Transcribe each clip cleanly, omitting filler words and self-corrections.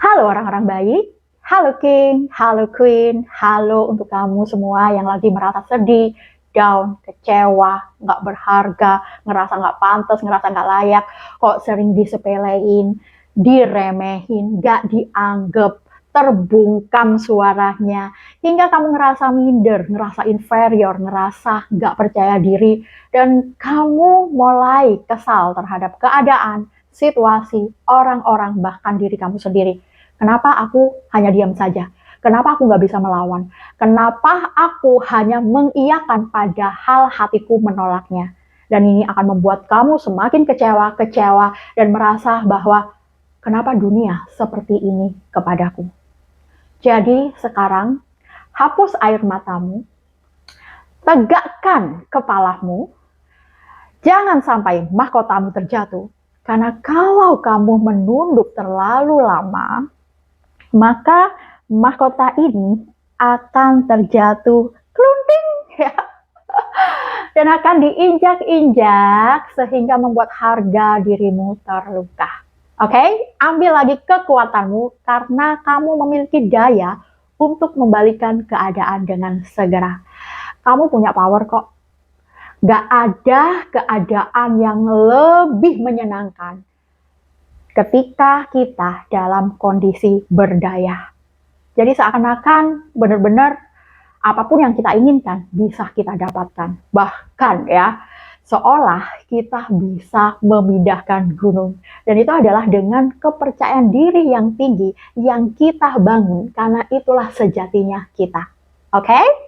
Halo orang-orang baik, halo King, halo Queen, halo untuk kamu semua yang lagi merasa sedih, down, kecewa, nggak berharga, ngerasa nggak pantas, ngerasa nggak layak, kok sering disepelein, diremehin, nggak dianggap, terbungkam suaranya, hingga kamu ngerasa minder, ngerasa inferior, ngerasa nggak percaya diri, dan kamu mulai kesal terhadap keadaan, situasi, orang-orang, bahkan diri kamu sendiri. Kenapa aku hanya diam saja? Kenapa aku nggak bisa melawan? Kenapa aku hanya mengiyakan padahal hatiku menolaknya? Dan ini akan membuat kamu semakin kecewa, dan merasa bahwa kenapa dunia seperti ini kepadaku. Jadi sekarang hapus air matamu, tegakkan kepalamu, jangan sampai mahkotamu terjatuh. Karena kalau kamu menunduk terlalu lama, maka mahkota ini akan terjatuh klunting ya, dan akan diinjak-injak sehingga membuat harga dirimu terluka. Oke, ambil lagi kekuatanmu karena kamu memiliki daya untuk membalikan keadaan dengan segera. Kamu punya power kok. Gak ada keadaan yang lebih menyenangkan ketika kita dalam kondisi berdaya. Jadi seakan-akan benar-benar apapun yang kita inginkan bisa kita dapatkan. Bahkan ya, seolah kita bisa memindahkan gunung. Dan itu adalah dengan kepercayaan diri yang tinggi yang kita bangun karena itulah sejatinya kita. Oke?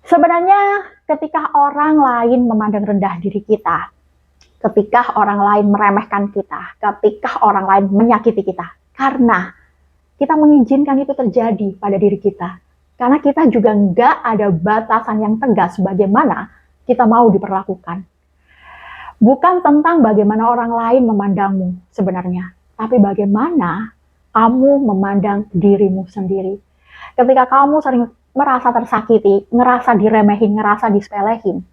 Sebenarnya ketika orang lain memandang rendah diri kita, ketika orang lain meremehkan kita, ketika orang lain menyakiti kita, karena kita mengizinkan itu terjadi pada diri kita. Karena kita juga nggak ada batasan yang tegas bagaimana kita mau diperlakukan. Bukan tentang bagaimana orang lain memandangmu sebenarnya, tapi bagaimana kamu memandang dirimu sendiri. Ketika kamu sering merasa tersakiti, ngerasa diremehin, ngerasa disepelehin,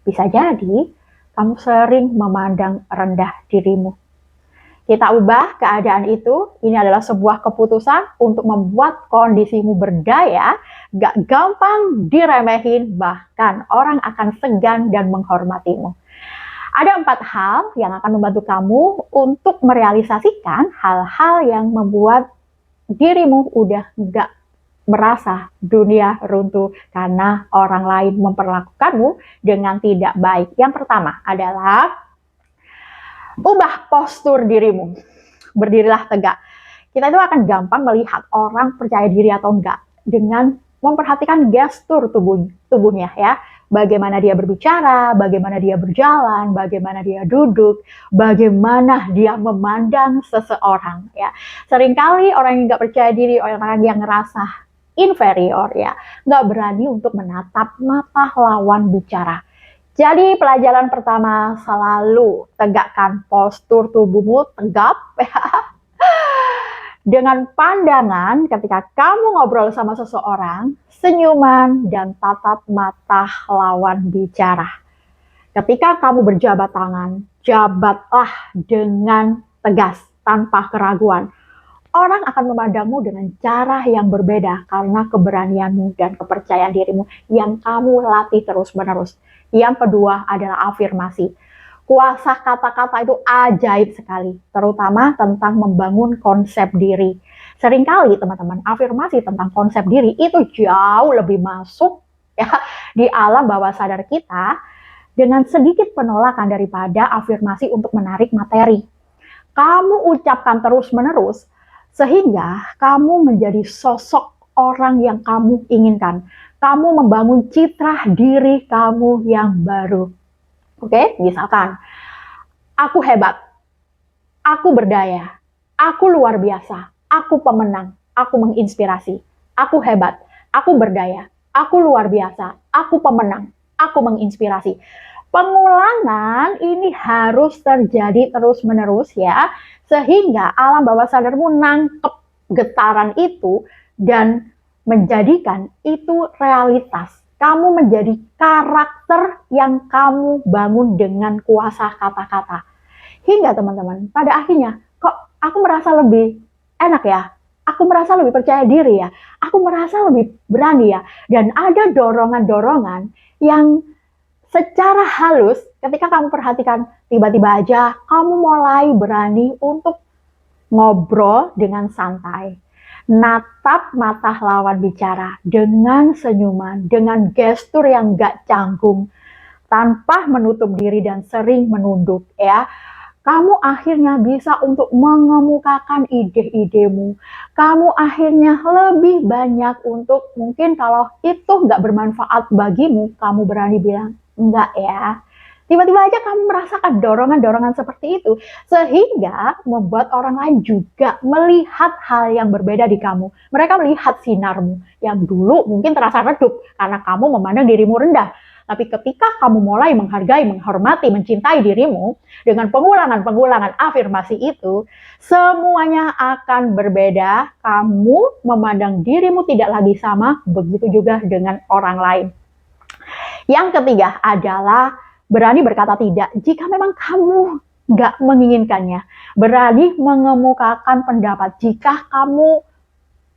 bisa jadi kamu sering memandang rendah dirimu. Kita ubah keadaan itu, ini adalah sebuah keputusan untuk membuat kondisimu berdaya, gak gampang diremehin, bahkan orang akan segan dan menghormatimu. Ada 4 hal yang akan membantu kamu untuk merealisasikan hal-hal yang membuat dirimu udah gak merasa dunia runtuh karena orang lain memperlakukanmu dengan tidak baik. Yang pertama adalah ubah postur dirimu. Berdirilah tegak. Kita itu akan gampang melihat orang percaya diri atau enggak dengan memperhatikan gestur tubuhnya ya. Bagaimana dia berbicara, bagaimana dia berjalan, bagaimana dia duduk, bagaimana dia memandang seseorang ya. Seringkali orang yang nggak percaya diri, orang yang ngerasa inferior ya, nggak berani untuk menatap mata lawan bicara. Jadi pelajaran pertama, selalu tegakkan postur tubuhmu tegap ya. Dengan pandangan ketika kamu ngobrol sama seseorang, senyuman dan tatap mata lawan bicara. Ketika kamu berjabat tangan, jabatlah dengan tegas tanpa keraguan. Orang akan memandangmu dengan cara yang berbeda karena keberanianmu dan kepercayaan dirimu yang kamu latih terus-menerus. Yang kedua adalah afirmasi. Kuasa kata-kata itu ajaib sekali, terutama tentang membangun konsep diri. Seringkali teman-teman, afirmasi tentang konsep diri itu jauh lebih masuk ya di alam bawah sadar kita dengan sedikit penolakan daripada afirmasi untuk menarik materi. Kamu ucapkan terus-menerus, sehingga kamu menjadi sosok orang yang kamu inginkan. Kamu membangun citra diri kamu yang baru. Oke, misalkan, aku hebat, aku berdaya, aku luar biasa, aku pemenang, aku menginspirasi, aku hebat, aku berdaya, aku luar biasa, aku pemenang, aku menginspirasi. Pengulangan ini harus terjadi terus-menerus ya, sehingga alam bawah sadarmu nangkep getaran itu dan menjadikan itu realitas. Kamu menjadi karakter yang kamu bangun dengan kuasa kata-kata. Hingga teman-teman, pada akhirnya kok aku merasa lebih enak ya, aku merasa lebih percaya diri ya, aku merasa lebih berani ya. Dan ada dorongan-dorongan yang secara halus ketika kamu perhatikan, tiba-tiba aja kamu mulai berani untuk ngobrol dengan santai, natap mata lawan bicara dengan senyuman, dengan gestur yang gak canggung, tanpa menutup diri dan sering menunduk ya. Kamu akhirnya bisa untuk mengemukakan ide-idemu. Kamu akhirnya lebih banyak untuk, mungkin kalau itu nggak bermanfaat bagimu, kamu berani bilang, enggak ya. Tiba-tiba aja kamu merasakan dorongan-dorongan seperti itu, sehingga membuat orang lain juga melihat hal yang berbeda di kamu. Mereka melihat sinarmu, yang dulu mungkin terasa redup, karena kamu memandang dirimu rendah. Tapi ketika kamu mulai menghargai, menghormati, mencintai dirimu, dengan pengulangan-pengulangan afirmasi itu, semuanya akan berbeda. Kamu memandang dirimu tidak lagi sama, begitu juga dengan orang lain. Yang ketiga adalah berani berkata tidak jika memang kamu nggak menginginkannya. Berani mengemukakan pendapat jika kamu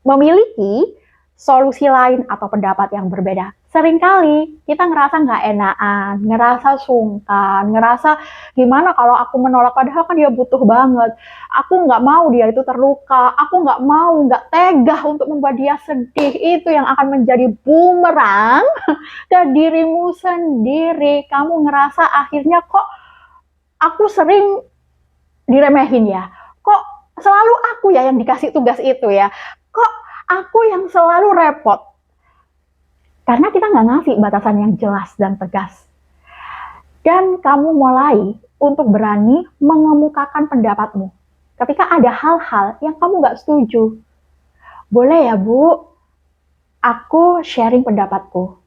memiliki solusi lain atau pendapat yang berbeda. Seringkali kita ngerasa nggak enakan, ngerasa sungkan, ngerasa gimana kalau aku menolak, padahal kan dia butuh banget. Aku nggak mau dia itu terluka, aku nggak mau, nggak tega untuk membuat dia sedih. Itu yang akan menjadi bumerang ke dirimu sendiri. Kamu ngerasa akhirnya kok aku sering diremehin ya, kok selalu aku ya yang dikasih tugas itu ya, kok aku yang selalu repot. Karena kita nggak ngasih batasan yang jelas dan tegas. Dan kamu mulai untuk berani mengemukakan pendapatmu. Ketika ada hal-hal yang kamu nggak setuju, boleh ya Bu, aku sharing pendapatku.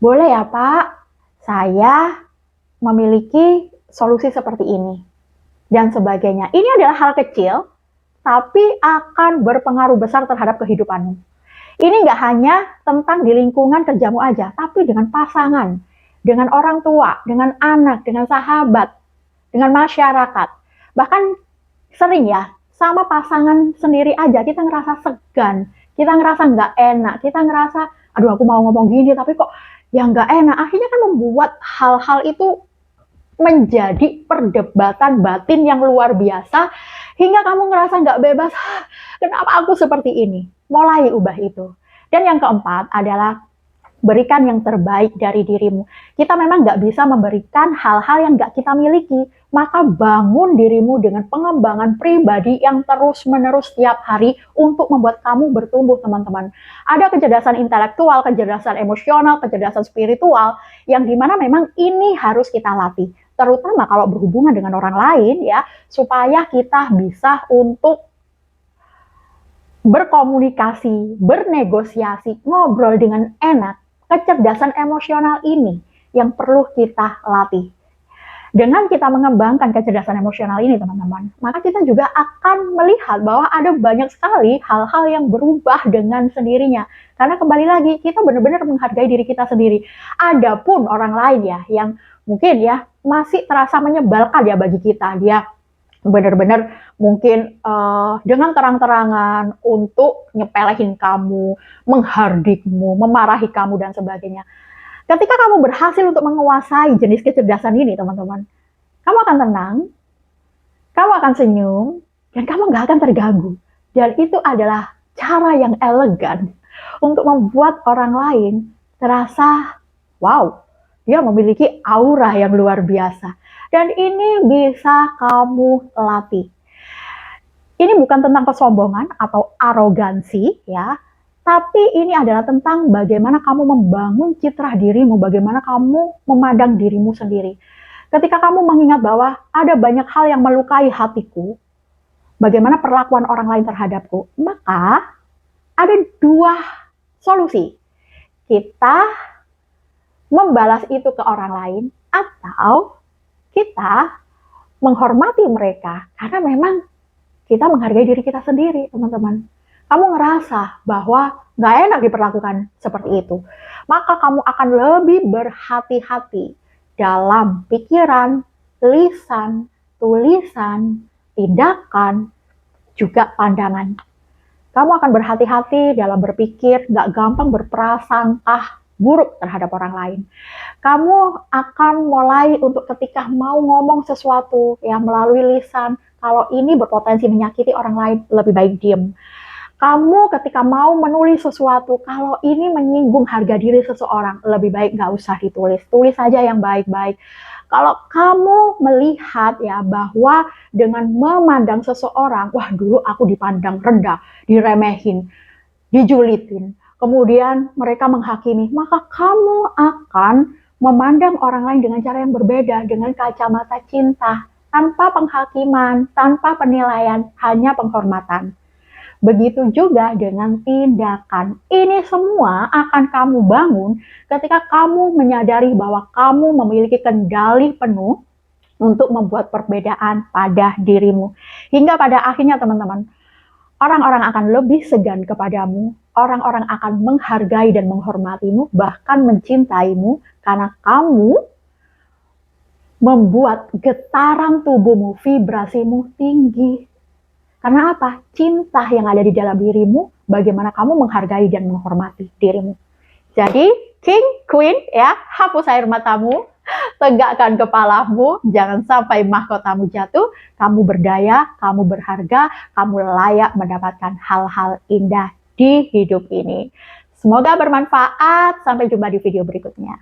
Boleh ya Pak, saya memiliki solusi seperti ini. Dan sebagainya. Ini adalah hal kecil, tapi akan berpengaruh besar terhadap kehidupanmu. Ini nggak hanya tentang di lingkungan kerjamu aja, tapi dengan pasangan, dengan orang tua, dengan anak, dengan sahabat, dengan masyarakat. Bahkan sering ya, sama pasangan sendiri aja kita ngerasa segan, kita ngerasa nggak enak, kita ngerasa, aduh aku mau ngomong gini, tapi kok ya nggak enak. Akhirnya kan membuat hal-hal itu menjadi perdebatan batin yang luar biasa, hingga kamu ngerasa nggak bebas. Kenapa aku seperti ini? Mulai ubah itu. Dan yang keempat adalah berikan yang terbaik dari dirimu. Kita memang nggak bisa memberikan hal-hal yang nggak kita miliki, maka bangun dirimu dengan pengembangan pribadi yang terus-menerus setiap hari untuk membuat kamu bertumbuh, teman-teman. Ada kecerdasan intelektual, kecerdasan emosional, kecerdasan spiritual, yang dimana memang ini harus kita latih. Terutama kalau berhubungan dengan orang lain ya, supaya kita bisa untuk berkomunikasi, bernegosiasi, ngobrol dengan enak. Kecerdasan emosional ini yang perlu kita latih. Dengan kita mengembangkan kecerdasan emosional ini, teman-teman, maka kita juga akan melihat bahwa ada banyak sekali hal-hal yang berubah dengan sendirinya. Karena kembali lagi, kita benar-benar menghargai diri kita sendiri. Adapun orang lain ya, yang mungkin ya masih terasa menyebalkan ya bagi kita, dia benar-benar mungkin dengan terang-terangan untuk nyepelehin kamu, menghardikmu, memarahi kamu dan sebagainya. Ketika kamu berhasil untuk menguasai jenis kecerdasan ini, teman-teman, kamu akan tenang, kamu akan senyum, dan kamu nggak akan terganggu. Dan itu adalah cara yang elegan untuk membuat orang lain terasa, wow, dia memiliki aura yang luar biasa. Dan ini bisa kamu latih. Ini bukan tentang kesombongan atau arogansi ya, tapi ini adalah tentang bagaimana kamu membangun citra dirimu, bagaimana kamu memandang dirimu sendiri. Ketika kamu mengingat bahwa ada banyak hal yang melukai hatiku, bagaimana perlakuan orang lain terhadapku, maka ada dua solusi. Kita membalas itu ke orang lain, atau kita menghormati mereka, karena memang kita menghargai diri kita sendiri, teman-teman. Kamu ngerasa bahwa nggak enak diperlakukan seperti itu, maka kamu akan lebih berhati-hati dalam pikiran, lisan, tulisan, tindakan, juga pandangan. Kamu akan berhati-hati dalam berpikir, gak gampang berprasangka buruk terhadap orang lain. Kamu akan mulai untuk ketika mau ngomong sesuatu yang melalui lisan, kalau ini berpotensi menyakiti orang lain, lebih baik diem. Kamu ketika mau menulis sesuatu, kalau ini menyinggung harga diri seseorang, lebih baik gak usah ditulis. Tulis saja yang baik-baik. Kalau kamu melihat ya bahwa dengan memandang seseorang, wah dulu aku dipandang rendah, diremehin, dijulitin, kemudian mereka menghakimi, maka kamu akan memandang orang lain dengan cara yang berbeda, dengan kacamata cinta, tanpa penghakiman, tanpa penilaian, hanya penghormatan. Begitu juga dengan tindakan. Ini semua akan kamu bangun ketika kamu menyadari bahwa kamu memiliki kendali penuh untuk membuat perbedaan pada dirimu. Hingga pada akhirnya teman-teman, orang-orang akan lebih segan kepadamu, orang-orang akan menghargai dan menghormatimu, bahkan mencintaimu karena kamu membuat getaran tubuhmu, vibrasimu tinggi. Karena apa? Cinta yang ada di dalam dirimu, bagaimana kamu menghargai dan menghormati dirimu. Jadi, King, Queen, ya, hapus air matamu, tegakkan kepalamu, jangan sampai mahkotamu jatuh, kamu berdaya, kamu berharga, kamu layak mendapatkan hal-hal indah di hidup ini. Semoga bermanfaat, sampai jumpa di video berikutnya.